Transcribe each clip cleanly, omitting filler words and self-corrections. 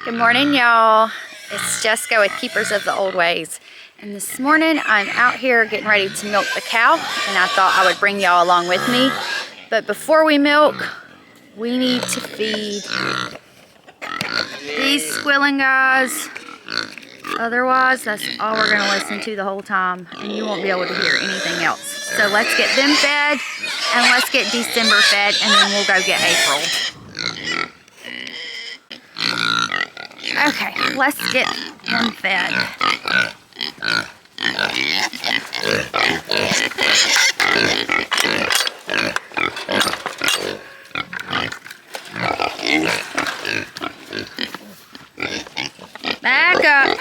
Good morning, y'all. It's Jessica with Keepers of the Old Ways. And this morning I'm out here getting ready to milk the cow, and I thought I would bring y'all along with me. But before we milk, we need to feed these squilling guys. Otherwise, that's all we're going to listen to the whole time, and you won't be able to hear anything else. So let's get them fed, and let's get December fed, and then we'll go get April. Okay, let's get them fed. Back up.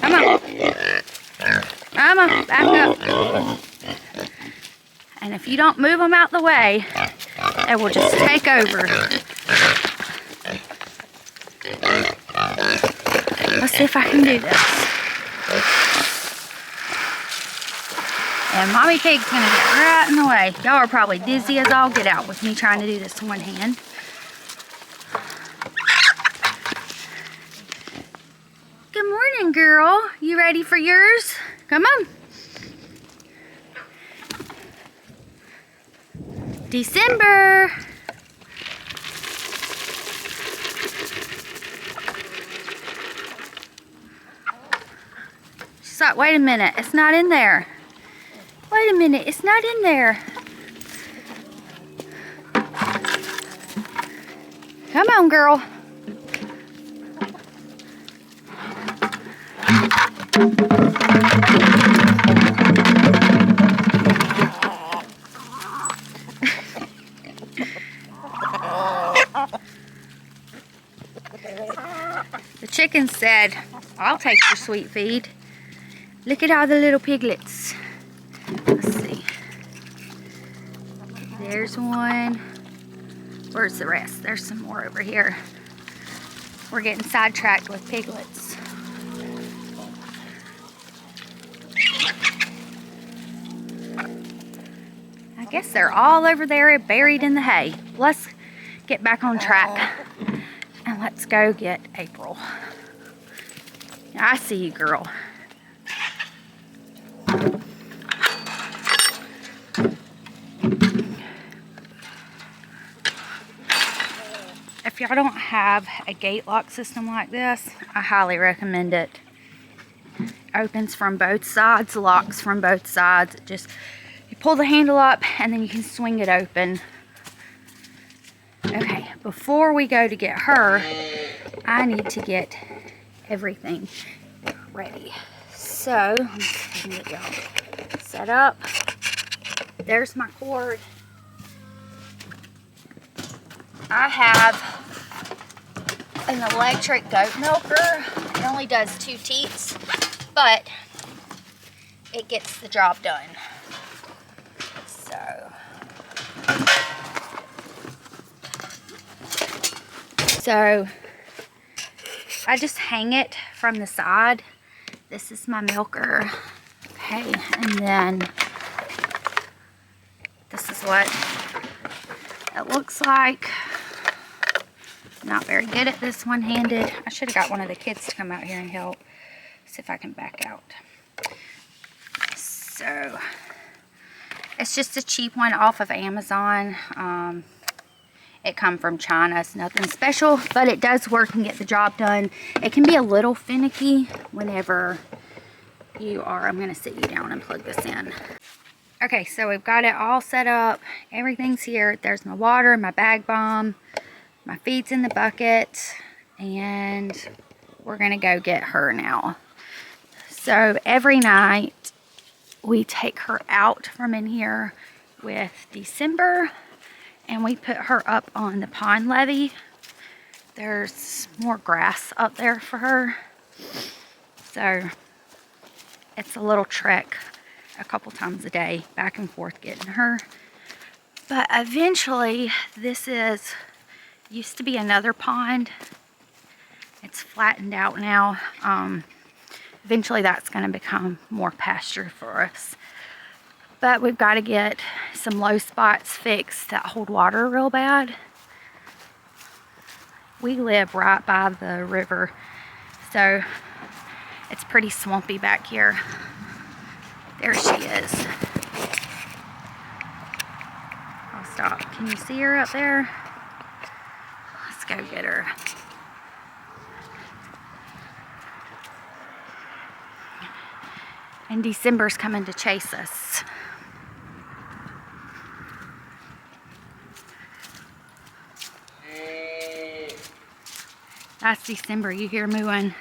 Come on. Come on, back up. And if you don't move them out the way, they will just take over. Let's see if I can do this. And Mommy Pig's gonna get right in the way. Y'all are probably dizzy as all get out with me trying to do this one hand. Good morning, girl. You ready for yours? Come on. December. She's like, wait a minute, it's not in there. Wait a minute, it's not in there. Come on, girl. The chicken said, I'll take your sweet feed. Look at all the little piglets. Let's see. There's one. Where's the rest? There's some more over here. We're getting sidetracked with piglets. I guess they're all over there buried in the hay. Let's get back on track and let's go get April. I see you, girl. If y'all don't have a gate lock system like this, I highly recommend it. Opens from both sides, locks from both sides. It just, you pull the handle up and then you can swing it open. Okay, before we go to get her, I need to get everything ready. So, let me see if I can get y'all set up. There's my cord. I have an electric goat milker. It only does 2 teats, but it gets the job done. So I just hang it from the side. This is my milker. Okay, and then this is what it looks like. Not very good at this one-handed. I should have got one of the kids to come out here and help. See if I can back out. So it's just a cheap one off of Amazon. It come from China. It's nothing special, but it does work and get the job done. It can be a little finicky whenever you are. I'm going to sit you down and plug this in. Okay, so we've got it all set up. Everything's here. There's my water, my bag bomb, my feed's in the bucket, and we're going to go get her now. So every night we take her out from in here with December, and we put her up on the pond levee. There's more grass up there for her. So it's a little trek a couple times a day, back and forth getting her. But eventually, this used to be another pond. It's flattened out now. Eventually that's going to become more pasture for us. But we've got to get some low spots fixed that hold water real bad. We live right by the river, so it's pretty swampy back here. There she is. I'll stop. Can you see her up there? Let's go get her. And December's coming to chase us. That's December, you hear mooing.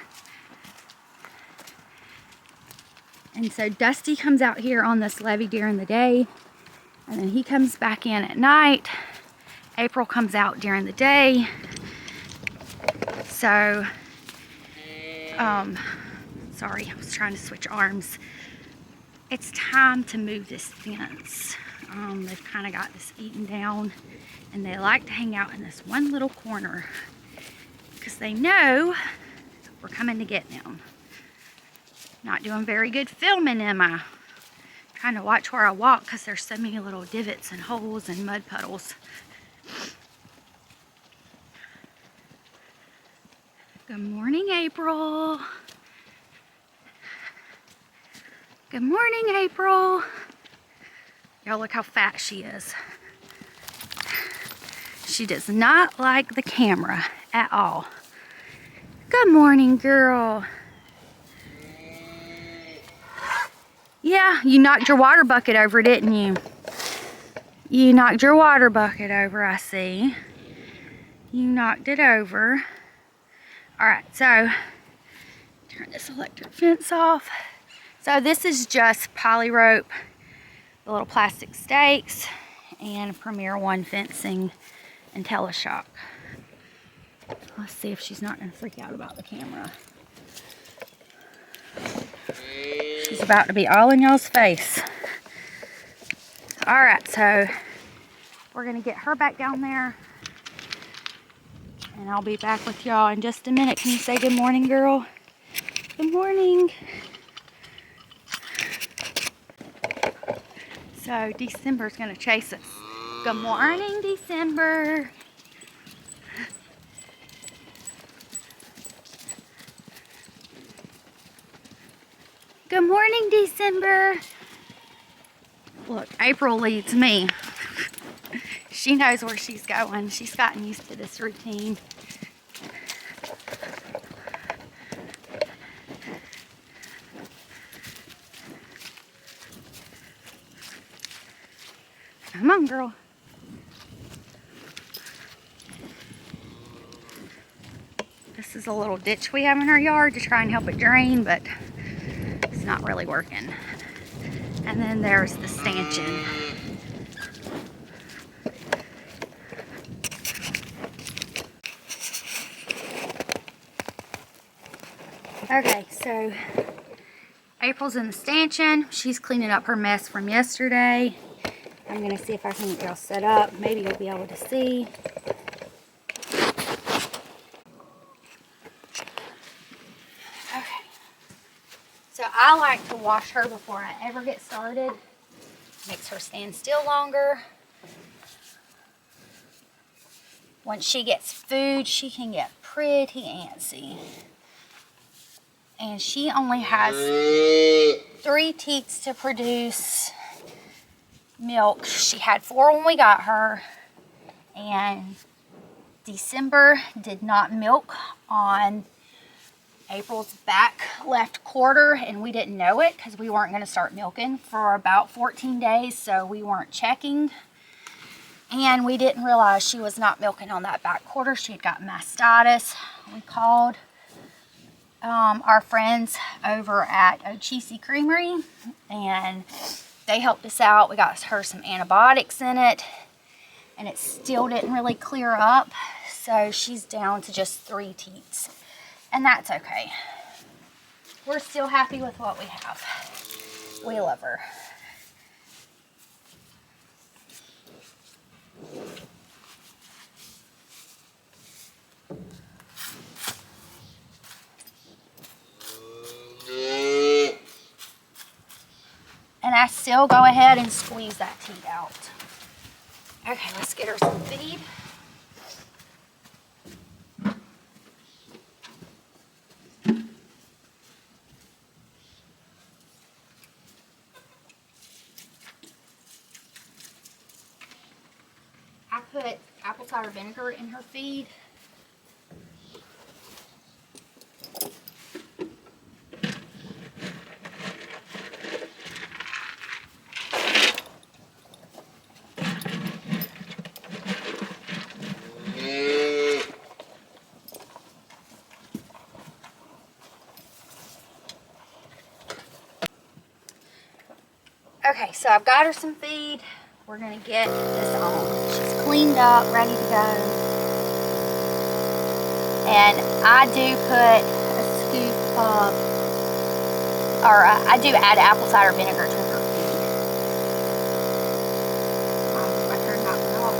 And so Dusty comes out here on this levee during the day, and then he comes back in at night. April comes out during the day. So, sorry, I was trying to switch arms. It's time to move this fence. They've kind of got this eaten down, and they like to hang out in this one little corner because they know we're coming to get them. Not doing very good filming, am I? Trying to watch where I walk because there's so many little divots and holes and mud puddles. Good morning, April. Good morning, April. Y'all look how fat she is. She does not like the camera at all. Good morning, girl. Yeah, you knocked your water bucket over, didn't you? You knocked your water bucket over, I see. You knocked it over. Alright, so turn this electric fence off. So this is just poly rope, the little plastic stakes, and Premier One fencing and Teleshock. Let's see if she's not going to freak out about the camera. She's about to be all in y'all's face. Alright, so we're going to get her back down there. And I'll be back with y'all in just a minute. Can you say good morning, girl? Good morning. So December's going to chase us. Good morning, December. Good morning, December. Look, April leads me. She knows where she's going. She's gotten used to this routine. Come on, girl. This is a little ditch we have in our yard to try and help it drain, but it's not really working. And then there's the stanchion. Okay, so April's in the stanchion. She's cleaning up her mess from yesterday. I'm going to see if I can get y'all set up. Maybe you'll be able to see. Okay. So I like to wash her before I ever get started. Makes her stand still longer. Once she gets food, she can get pretty antsy. And she only has 3 teats to produce milk. She had 4 when we got her. And December did not milk on April's back left quarter, and we didn't know it because we weren't going to start milking for about 14 days, so we weren't checking. And we didn't realize she was not milking on that back quarter. She had got mastitis. We called our friends over at Ochisi Creamery, and they helped us out. We got her some antibiotics in it, and it still didn't really clear up. So she's down to just 3 teats, and that's okay. We're still happy with what we have. We love her. And I still go ahead and squeeze that teat out. Okay, let's get her some feed. put apple cider vinegar in her feed. Okay, so I've got her some feed. We're gonna get this on. She's cleaned up, ready to go. And I do put a scoop of, or I do add apple cider vinegar to her feed. I turned that one off.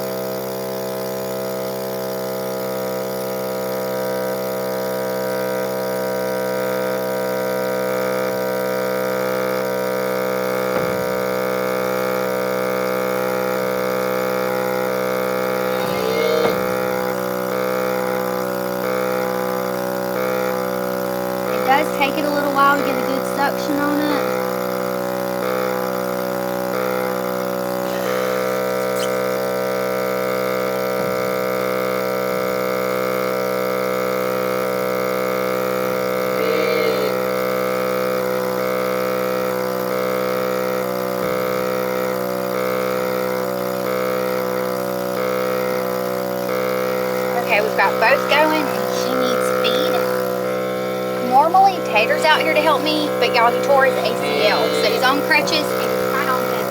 Take it a little while to get a good suction on it. Okay, we've got both going and she needs feed. Normally Tater's out here to help me, but y'all, he tore his ACL, so he's on crutches and he's kind of on bed.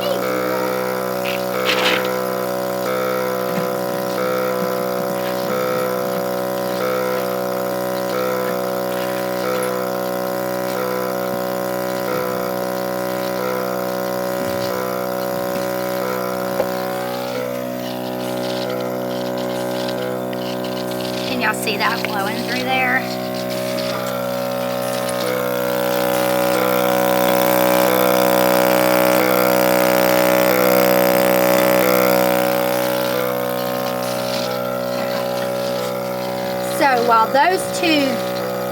Hey, Can y'all see that flowing through there? So while those two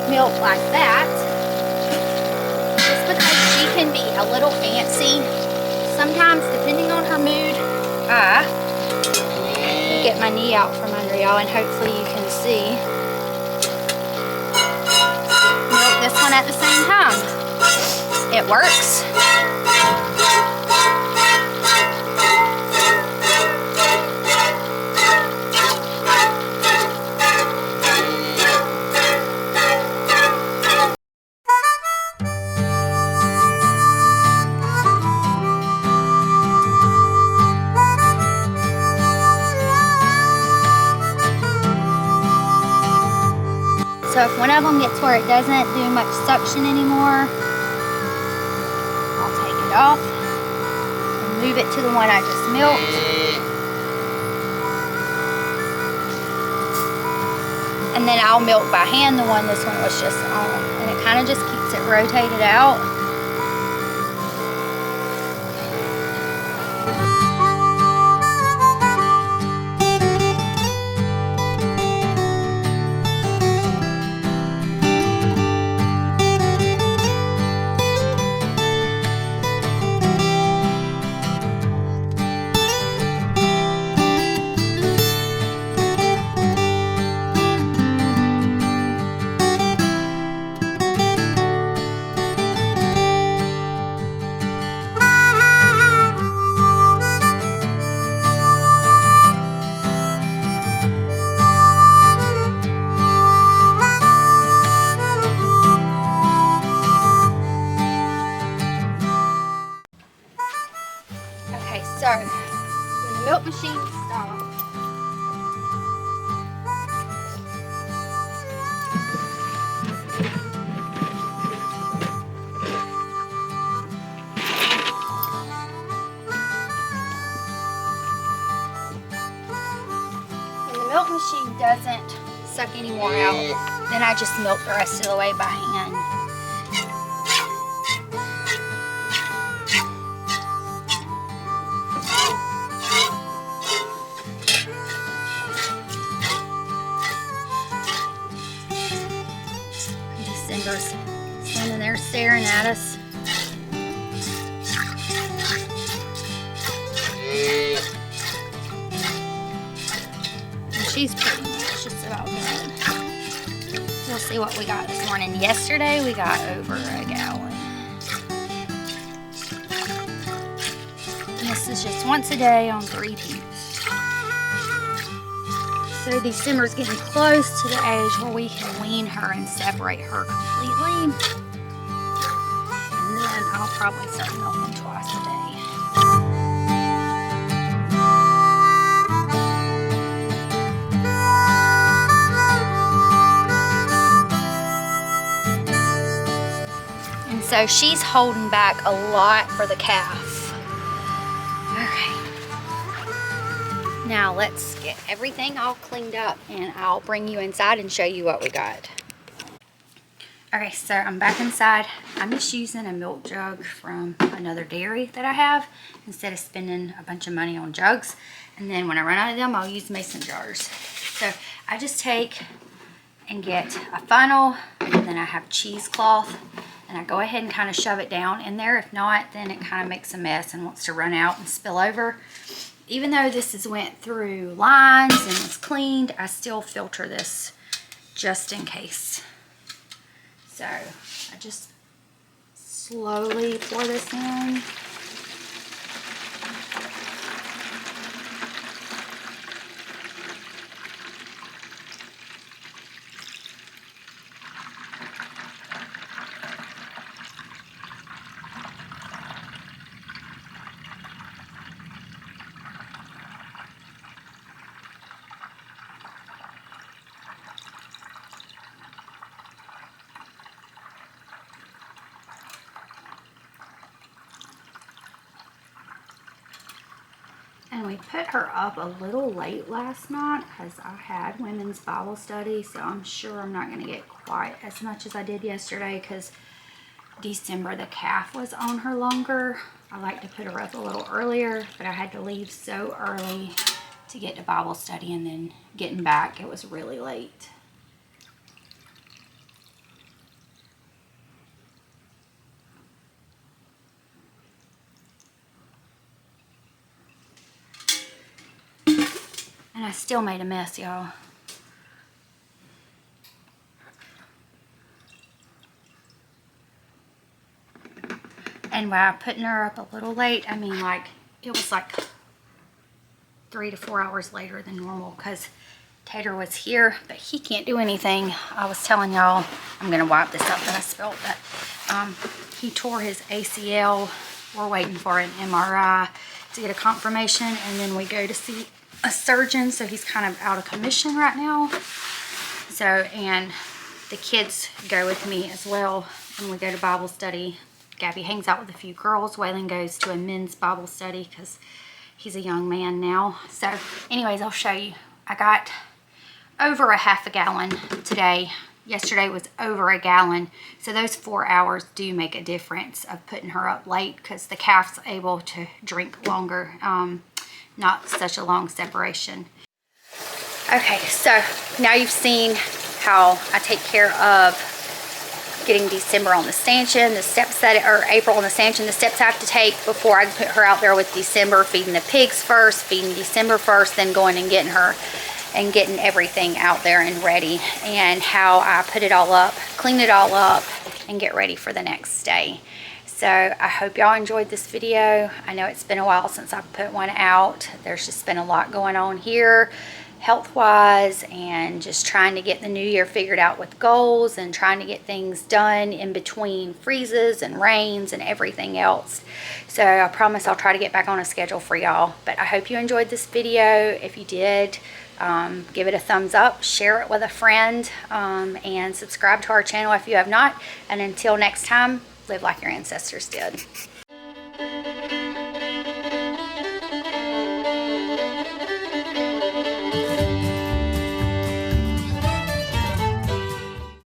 milk like that, just because she can be a little fancy, sometimes depending on her mood, get my knee out from under y'all and hopefully you can see. Milk this one at the same time. It works. So if one of them gets where it doesn't do much suction anymore, I'll take it off and move it to the one I just milked. And then I'll milk by hand the one this one was just on. And it kind of just keeps it rotated out. So, when the milk machine stops, when the milk machine doesn't suck any more out, then I just milk the rest of the way by hand. Cinder's standing there staring at us. she's pretty much just about done. We'll see what we got this morning. Yesterday we got over a gallon. And this is just once a day on 3 peeps. So December's getting close to the age where we can wean her and separate her completely. And then I'll probably start milking twice a day. So she's holding back a lot for the calf. Okay. Now let's get everything all cleaned up and I'll bring you inside and show you what we got. Okay, so I'm back inside. I'm just using a milk jug from another dairy that I have instead of spending a bunch of money on jugs. And then when I run out of them, I'll use mason jars. So I just take and get a funnel, and then I have cheesecloth. And I go ahead and kind of shove it down in there. If not, then it kind of makes a mess and wants to run out and spill over. Even though this is went through lines and it's cleaned, I still filter this just in case. So I just slowly pour this in. And we put her up a little late last night because I had women's Bible study, so I'm sure I'm not going to get quite as much as I did yesterday because December the calf was on her longer. I like to put her up a little earlier, but I had to leave so early to get to Bible study, and then getting back, it was really late. And I still made a mess, y'all. And by putting her up a little late, I mean like, it was like 3 to 4 hours later than normal because Tater was here, but he can't do anything. I was telling y'all, I'm gonna wipe this up that I spilled, but he tore his ACL. We're waiting for an MRI to get a confirmation, and then we go to see a surgeon, so he's kind of out of commission right now. So, and the kids go with me as well when we go to Bible study. Gabby hangs out with a few girls. Waylon goes to a men's Bible study because he's a young man now. So anyways, I'll show you. I got over a half a gallon today. Yesterday was over a gallon. So those 4 hours do make a difference of putting her up late because the calf's able to drink longer. Not such a long separation. Okay, so now you've seen how I take care of getting December on the stanchion, the steps that, or April on the stanchion, the steps I have to take before I put her out there with December, feeding the pigs first, feeding December first, then going and getting her and getting everything out there and ready, and how I put it all up, clean it all up, and get ready for the next day. So I hope y'all enjoyed this video. I know it's been a while since I've put one out. There's just been a lot going on here health-wise, and just trying to get the new year figured out with goals and trying to get things done in between freezes and rains and everything else. So I promise I'll try to get back on a schedule for y'all. But I hope you enjoyed this video. If you did, give it a thumbs up, share it with a friend, and subscribe to our channel if you have not. And until next time, live like your ancestors did.